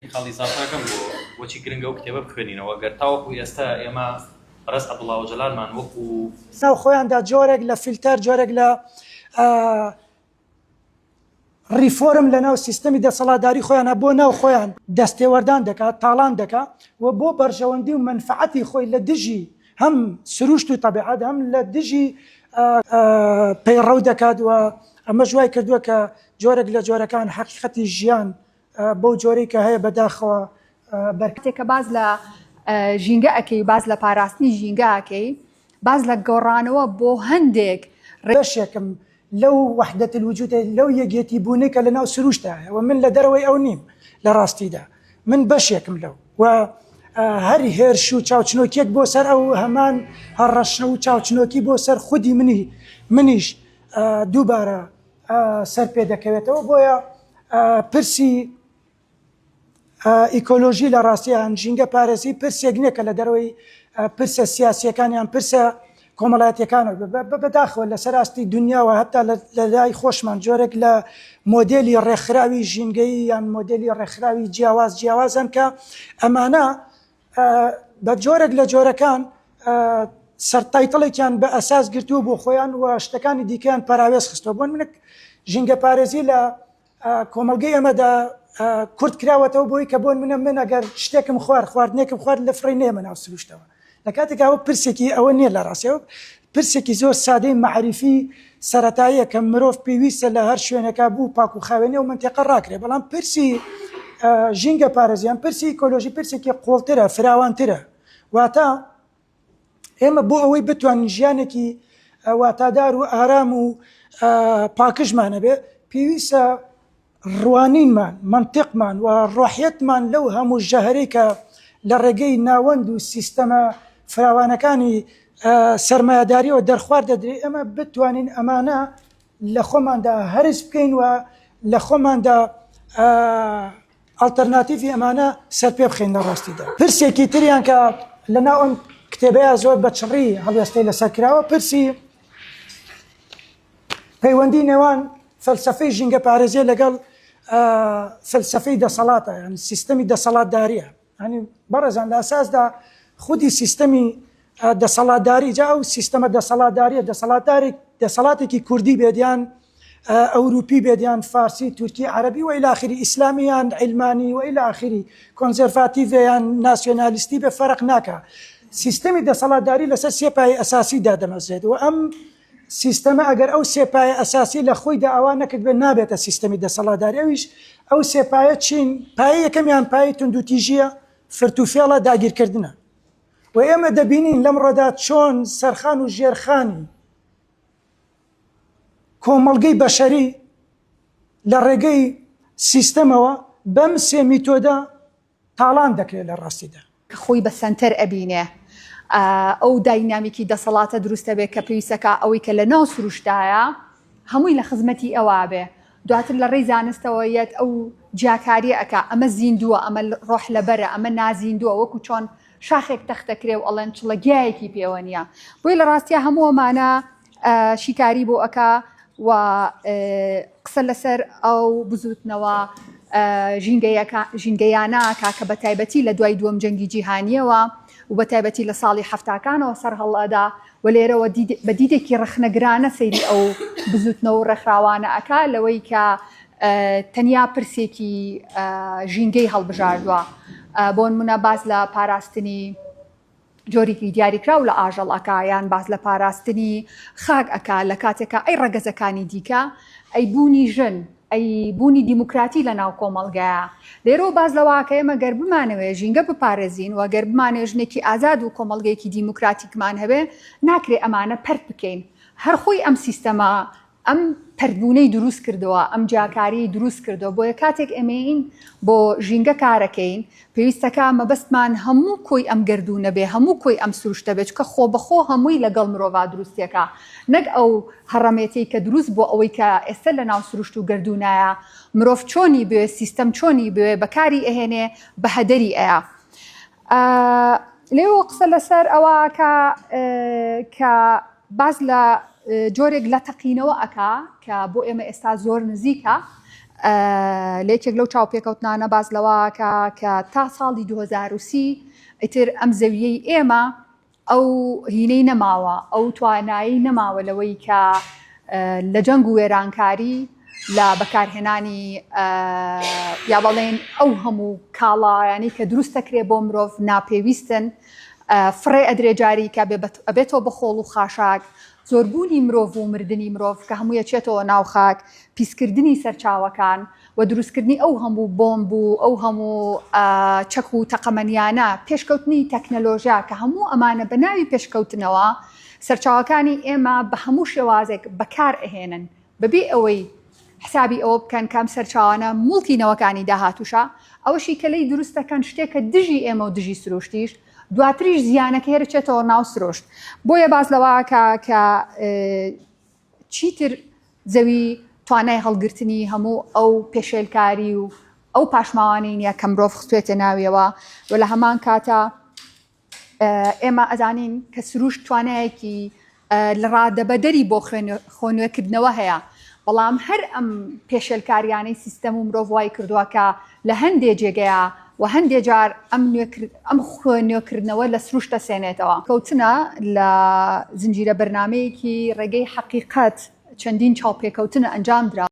خاڵی زافراکەم بۆچی گرنگە ئەو کتێبە بخوێنینەوە گەر تاوەکو ئێستا ئێمە ڕەس عەبدوڵڵا جەلالمان وەکو ناو خۆیاندا جۆرێک لە فیلتەر جۆرێک لە ریفۆرم لە ناو سیستەمی دەسەڵاتداری خۆیانە بۆ ناو خۆیان دەستێوەردان دەکات تاڵان دەکات و بۆ بەرژەوەندی و منفعەتی خۆی لە دژی هەم سروشت و تەبیعەت هەم لە دژی پەیڕەو دەکات و ئەمە ژوای کردووە کە جۆرێک لە جۆرەکان حەقیقەتی ژیان بەو جۆرەی کە هەیە بەداخەوە بەرکەتێکە باز لە ژینگە ئەەکەی باز لە پاراستنی ژینگە ئەەکەی باز لە گۆڕانەوە بۆ هەندێک ڕێشێکم لەو وحدەت الوجود لەو یەکێتی بوونی کە لە ناو سروشتایە و من لە دەرەوەی ئەو نیم لە ڕاستیدا من بەشێکم لەو و هەر هێرش و چاوچنۆکیەک بۆ سەر ئەو هەمان هەڕەشنە و چاوچنۆکی بۆ سەر خودی منیش دووبارە سەر پێ دەکەوێتەوە بۆیە پرسی ئیکۆلۆژی لە ڕاستیان ژینگە پارێزی پرسێک نییە کە لە دەرەوەی پرسە سیاسیەکانیان پرسە کۆمەڵایەتیەکانە بەداخەوە لەسەر ئاستی دنیاوە هەتا لە لای خۆشمان جۆرێک لە مۆدێلی ڕێکخراوی ژینگەی یان مۆدێلی ڕێکخراوی جیاوازن کە ئەمانە بە جۆرێک لە جۆرەکان سەرتایتڵێکیان بە ئەساس گرتووە بۆ خۆیان و شتەکانی دیکەیان پاراوێز خستەوە بۆن منە ژینگە پارێزی لە کۆمەلگەی ئەمەدا کورت کراوەتەوە بۆی کە بۆن من ئەگەر شتێکم خواردنێکم خوارد لە فڕی نێمە ناو سروشتەوە لە کاتێک ئەوە پرسێکی ئەوە نییە لە ڕاستیەوە پرسێکی زۆر سادەی معریفی سەرەتاییە کە مرۆڤ پێویستە لە هەر شوێنەکە بوو پاک و خاوێنێ و منتیقە ڕاکرێ بەڵام پرسی ژینگە پارێزیان پرسی ئیکۆلۆژی پرسێکی قوڵترە فراوانترە واتە ئێمە بۆ ئەوەی بتوانین ژیانێکی واتادار و ئارام و پاکشمانە بێ پێویستە ڕوانینمان منطقمان و ڕۆحیەتمان لەو هەموو ژەهرەی کە لە ڕێگەی ناوەند و سیستەمە فراوانەکانی سەرمایه‌داریەوە دەرخوارد دەدرێت ئەمە بتوانین ئەمانە لە خۆماندا هەرس بکەین و لە خۆماندا ئالتەرناتیڤی ئەمانە سەر پێ بخەین لە ڕاستیدا پرسێکی تریان کە لە ناو ئەم کتێبەیە زۆر بەچڕی هەڵوێستەی لەسەر کراوە پرسی پەیوەندی نێوان فەلسەفەی ژینگە پارێزیە لەگەڵ فەلسەفەی دەسەڵاتە یان سیستەمی دەسەڵاتداریە ینی بەڕێزان لە ئەساسدا خودی سیستەمی دەسەڵاتداری جا ئەو سیستەمە دەسەڵاتداریە دەسەڵاتێکی کوردی بێدیان ئەوروپی بێدیان فارسی تورکی عەرەبی و إلى آخره ئیسلامیان علمانی و إلى آخره کۆنزەرڤاتیڤیان ناسیۆنالیستی بە فەرق ناکە سیستەمی دەسەڵاتداری لەسەر سێ پایە ئەساسیدا دەمەزرێت و ئەم سیستەمە ئەگەر ئەو سێپایە ئەساسی لە خۆیدا ئەوە نەکرد بێت نابێتە سیستەمی دەسەڵاتداری ئەویش ئەو سێپایە چین پایە یەکەمیان پایە توندوتیژیە فرتوفێڵە داگیرکردنە و ئێمە دەبینین لەم ڕۆدا چۆن سەرخان و ژێرخانی کۆمەڵگەی بەشەری لە ڕێگەی سیستەمەوە بەم سێ میتۆدە تاڵان دەکرێت لە ڕاستیدا کە خۆی بە سەنتەر ئەبینێ ئەو داینامیکی دەسەڵاتە دروستە بێت کە پێویستەکە ئەوەی کە لە ناو سروشتایە هەمووی لە خزمەتی ئەوە بێ دواتر لە ڕێی زانستەوەیەت ئەو جیاکاری ئەکا ئەمە زیندووە ئەمە ڕۆح لەبەرە ئەمە نازیندووە وەکو چۆن شاخێک تەختەکرێ و ئەڵەن چڵەگیایەکی پێوە نیە بۆی لە ڕاستیە هەمووەمانە شیکاری بۆ ئەکا و قسە لەسەر ئەو بزوتنەوە ژینگەیانە کاکە بە تایبەتی لە دوای دووەم جەنگی جیهانیەوە و بە تایبەتی لە ساڵی هەفتاکانەوە سەر هەڵەدا و لێرەوە بە دیدێکی ڕەخنەگرانە سەیری ئەو بزوتنەوە و ڕێکخراوانە ئەکا لەوەی کە تەنیا پرسێکی ژینگەی هەڵبژاردووە بۆ نمونە باز لە پاراستنی جۆرێکی دیاریکراو لە ئاژەڵ ئەکا یان باز لە پاراستنی خاک ئەکا لە کاتێکە ئەی ڕەگەزەکانی دیکە ئەی بوونی ژن ئەی بوونی دیموکراتی لە ناو کۆمەڵگایە لێرەوە باز لەواکە ئێمە گەر بمانەوێ ژینگە بپارێزین و گەر بمانێ ژنێکی ئازاد و کۆمەڵگەیەکی دیموکراتیکمان هەبێ ناکرێ ئەمانە پەرت بکەین هەرخۆی ئەم سیستەمە ئەم پەردبوونەی دروست کردەوە ئەم جیاکاری دروست کردەوە بۆیە کاتێک ئێمەین بۆ ژینگە کارەکەین پێویستەکە مەبەستمان هەموو کۆی ئەم گردوونە بێ هەموو کۆی ئەم سروشتە بێت کە خۆ بەخۆ هەمووی لەگەڵ مرۆڤ دروستێکە نەک ئەو هەڕەمێتەی کە دروست بۆ ئەوەی کە ئێستا لە ناو سروشت و گردوونایە مرۆڤ چۆنی بوێ سیستەم چۆنی بوێ بەکاری ئەهێنێ بە هەدەری ئەیە لێوە قسە لەسەر ئەوە کە باز لە جۆرێک لە تەقینەوە ئەکا کە بۆ ئێمە ئێستا زۆر نزیکە لێکێک لەو چاوپێکەوتنانە باز لەوەکە کە تا ساڵی 2030 ئیتر ئەم زەویەی ئێمە ئەو هینەی نەماوە، ئەو توانایی نەماوە لەوەی کە لە جەنگ و وێرانکاری لە بەکارهێنانی یا بەڵێن ئەو هەموو کاڵایانی کە دروست دەکرێت بۆ مرۆڤ ناپێویستن فڕێ ئەدرێ جاری کە ئەبێتەوە بە خۆڵ و خاشاک، زۆربوونی مرۆڤ و مردنی مرۆڤ کە هەموو یەکێتەوە ناو خاک، پیسکردنی سەرچاوەکان و دروستکردنی ئەو هەموو بۆمب و ئەو هەموو چەک و تەقەمەنیانە، پێشکەوتنی تەکنەلۆژیا کە هەموو ئەمانە بە ناوی پێشکەوتنەوە سەرچاوەکانی ئێمە بە هەموو شێوازێک بەکار ئەهێنن بەبێ ئەوەی حسابی ئەوە بکەن کام سەرچاوانە موڵکینەوەکانی داهاتوشە، ئەوەشی کە لی دروست دەکەن شتێکە دژی ئێمە و دژی سروشتیش دواتریش زیانەکە هێرچێتەوە ناو سرۆشت. بۆیە باز لەوەکە کە چیتر زەوی توانای هەڵگرتنی هەموو ئەو پێشێلکاری و ئەو پاشماوانی نیە کە مرۆڤ خستوێتە ناویەوە و لە هەمان کاتە ئێمە ئەزانین کە سروشت توانایەکی لە ڕادەبەدەری بۆ خۆنوێکردنەوە هەیە، بەڵام هەر ئەم پێشێلکاریانەی سیستەم و مرۆڤ وای کردووە کە لە هەندێک جێگەیە و هەندێک جار ئەم خوێنوێکردنەوە لە سروشتە سێنێتەوە. کەوتنە لە زنجیرە بەرنامەیەکی ڕێگەی حەقیقەت چەندین چاوپێکەوتنە ئەنجام درا.